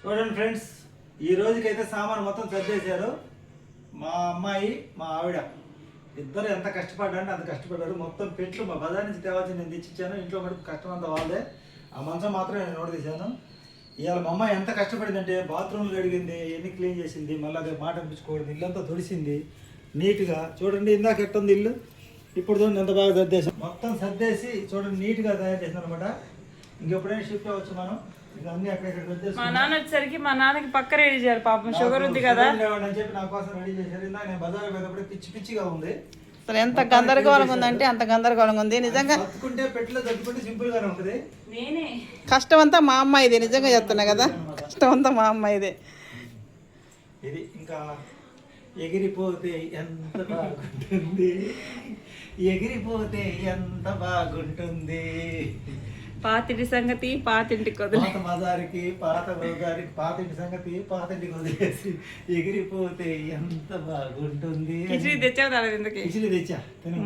చూడండి ఫ్రెండ్స్, ఈ రోజుకైతే సామాను మొత్తం సర్దేశారు. మా అమ్మాయి మా ఆవిడ ఇద్దరు ఎంత కష్టపడ్డారంటే అంత కష్టపడ్డారు. మొత్తం పెట్లు మా బజార్ నుంచి తేవాల్సి నేను తెచ్చిచ్చాను. ఇంట్లో మటుకు కష్టం అంతా వాళ్ళదే. ఆ మంచం మాత్రం నేను నోటి తీశాను. ఇవాళ మా అమ్మాయి ఎంత కష్టపడిందంటే బాత్రూమ్లు కడిగింది, ఎన్ని క్లీన్ చేసింది, మళ్ళీ అదే మాట అనిపించుకోవడం, ఇల్లంతా తుడిసింది నీట్గా. చూడండి ఇందాక ఎట్టుంది ఇల్లు, ఇప్పుడు చూడండి ఎంత బాగా సర్దేశాం. మొత్తం సర్దేసి చూడండి నీట్గా తయారు చేసాను అనమాట. ఇంకెప్పుడైనా షిఫ్ట్ అవ్వచ్చు మనం. ఇక అన్ని అక్కడ మా నాన్న వచ్చేసరికి మా నాన్నకి పక్క రెడీ చేయాలి, పాపం షుగర్ ఉంది కదా అని చెప్పి నా కోసం రెడీ చేశారు. ఇందాక నేను బజార్ పోయేటప్పుడు పిచ్చి పిచ్చిగా ఉంది. అసలు ఎంత గందరగోళంగా ఉందంటే అంత గందరగోళంగా ఉంది నిజంగా. తట్టుకుంటే పెట్లో తట్టుకుంటే సింపుల్ గానే ఉంటుంది. నేనే కష్టం అంతా మా అమ్మాయిదే, నిజంగా చెప్తున్నా కదా, కష్టం అంతా మా అమ్మాయిదే. ఇది ఇంకా ఎగిరిపోతే ఎంత బాగుంటుంది, ఎగిరిపోతే ఎంత బాగుంటుంది. పాతింటి సంగతి పాతింటికి వదిలే, పాత బజారికి పాతింటి సంగతి పాతింటికి వదిలేసి ఎగిరిపోతే ఎంత బాగుంటుంది. కిచిడి తెచ్చావు ఎందుకు కిచిడి తెచ్చా తిను.